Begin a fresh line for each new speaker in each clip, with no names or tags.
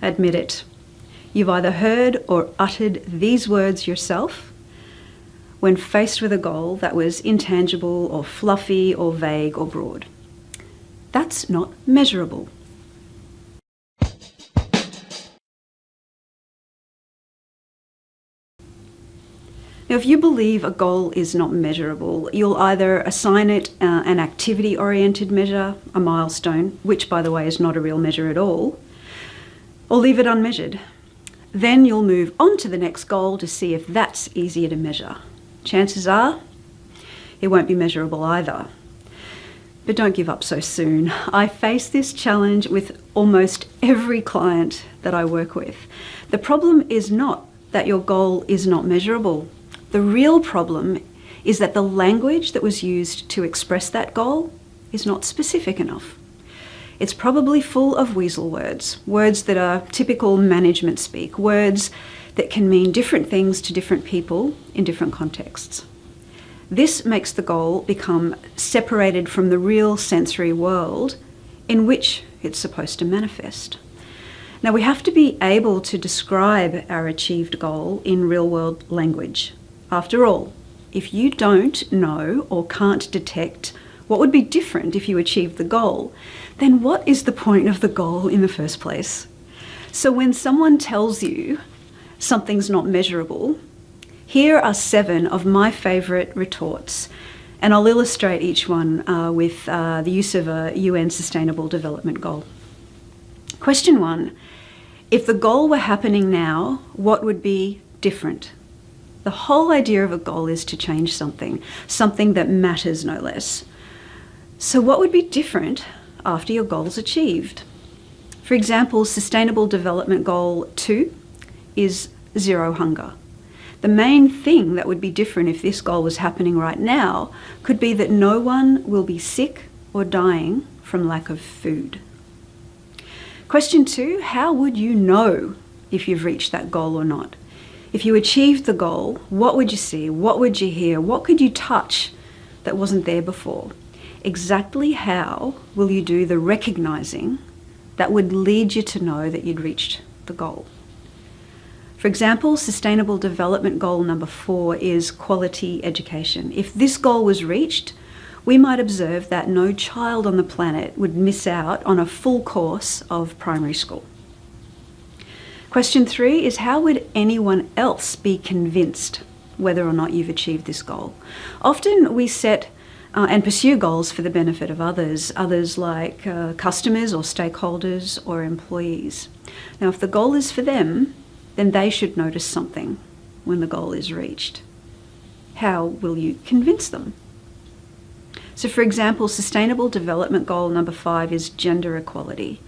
Admit it. You've either heard or uttered these words yourself when faced with a goal that was intangible or fluffy or vague or broad. That's not measurable. Now, if you believe a goal is not measurable, you'll either assign it an activity-oriented measure, a milestone, which, by the way, is not a real measure at all, or leave it unmeasured. Then you'll move on to the next goal to see if that's easier to measure. Chances are it won't be measurable either. But don't give up so soon. I face this challenge with almost every client that I work with. The problem is not that your goal is not measurable. The real problem is that the language that was used to express that goal is not specific enough. It's probably full of weasel words, words that are typical management speak, words that can mean different things to different people in different contexts. This makes the goal become separated from the real sensory world in which it's supposed to manifest. Now, we have to be able to describe our achieved goal in real-world language. After all, if you don't know or can't detect what would be different if you achieved the goal, then what is the point of the goal in the first place? So when someone tells you something's not measurable, here are 7 of my favourite retorts, and I'll illustrate each one with the use of a UN Sustainable Development Goal. Question 1, if the goal were happening now, what would be different? The whole idea of a goal is to change something that matters no less. So what would be different after your goal's achieved? For example, Sustainable Development Goal 2 is zero hunger. The main thing that would be different if this goal was happening right now could be that no one will be sick or dying from lack of food. Question 2, how would you know if you've reached that goal or not? If you achieved the goal, what would you see? What would you hear? What could you touch that wasn't there before? Exactly how will you do the recognizing that would lead you to know that you'd reached the goal? For example, Sustainable Development Goal number 4 is quality education. If this goal was reached, we might observe that no child on the planet would miss out on a full course of primary school. Question 3 is, how would anyone else be convinced whether or not you've achieved this goal? Often we set and pursue goals for the benefit of others like customers or stakeholders or employees. Now, if the goal is for them, then they should notice something when the goal is reached. How will you convince them? So, for example, Sustainable Development Goal number 5 is gender equality.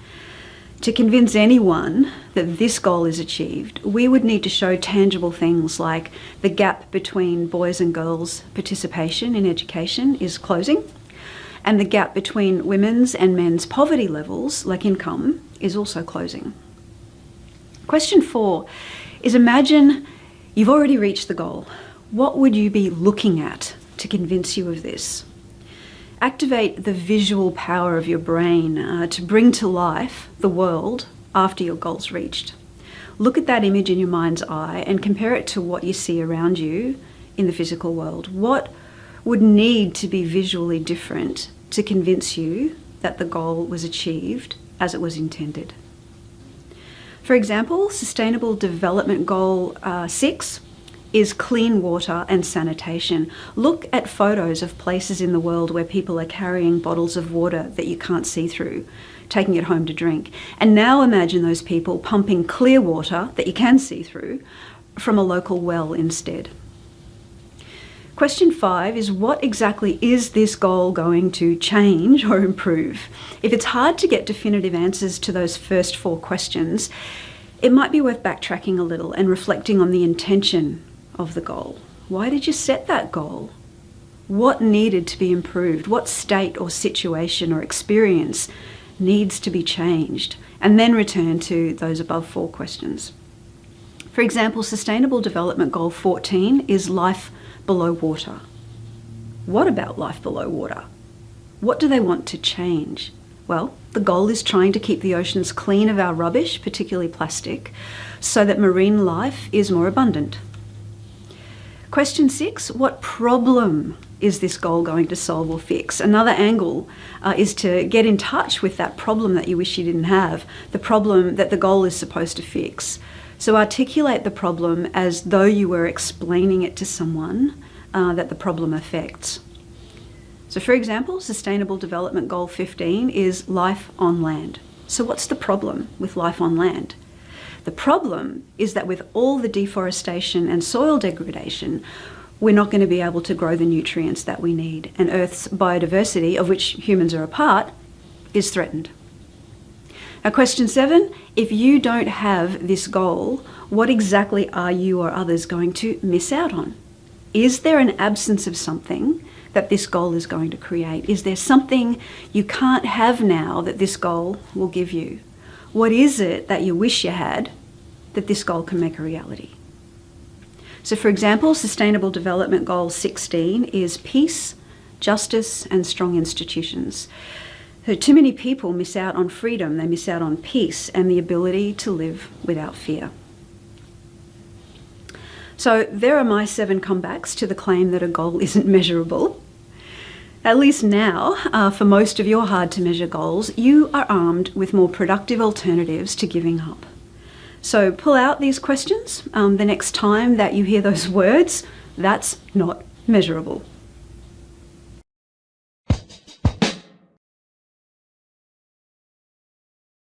To convince anyone that this goal is achieved, we would need to show tangible things like the gap between boys and girls' participation in education is closing, and the gap between women's and men's poverty levels, like income, is also closing. Question 4 is, imagine you've already reached the goal. What would you be looking at to convince you of this? Activate the visual power of your brain to bring to life the world after your goal's reached. Look at that image in your mind's eye and compare it to what you see around you in the physical world. What would need to be visually different to convince you that the goal was achieved as it was intended? For example, Sustainable Development Goal 6 is clean water and sanitation. Look at photos of places in the world where people are carrying bottles of water that you can't see through, taking it home to drink. And now imagine those people pumping clear water that you can see through from a local well instead. Question 5 is, what exactly is this goal going to change or improve? If it's hard to get definitive answers to those first 4 questions, it might be worth backtracking a little and reflecting on the intention of the goal. Why did you set that goal? What needed to be improved? What state or situation or experience needs to be changed? And then return to those above 4 questions. For example, Sustainable Development Goal 14 is life below water. What about life below water? What do they want to change? Well, the goal is trying to keep the oceans clean of our rubbish, particularly plastic, so that marine life is more abundant. Question 6, what problem is this goal going to solve or fix? Another angle is to get in touch with that problem that you wish you didn't have, the problem that the goal is supposed to fix. So articulate the problem as though you were explaining it to someone that the problem affects. So for example, Sustainable Development Goal 15 is life on land. So what's the problem with life on land? The problem is that with all the deforestation and soil degradation, we're not going to be able to grow the nutrients that we need, and Earth's biodiversity, of which humans are a part, is threatened. Now, question 7, if you don't have this goal, what exactly are you or others going to miss out on? Is there an absence of something that this goal is going to create? Is there something you can't have now that this goal will give you? What is it that you wish you had that this goal can make a reality? So for example, Sustainable Development Goal 16 is peace, justice, and strong institutions. So too many people miss out on freedom, they miss out on peace and the ability to live without fear. So there are my 7 comebacks to the claim that a goal isn't measurable. At least now, for most of your hard-to-measure goals, you are armed with more productive alternatives to giving up. So pull out these questions the next time that you hear those words. That's not measurable.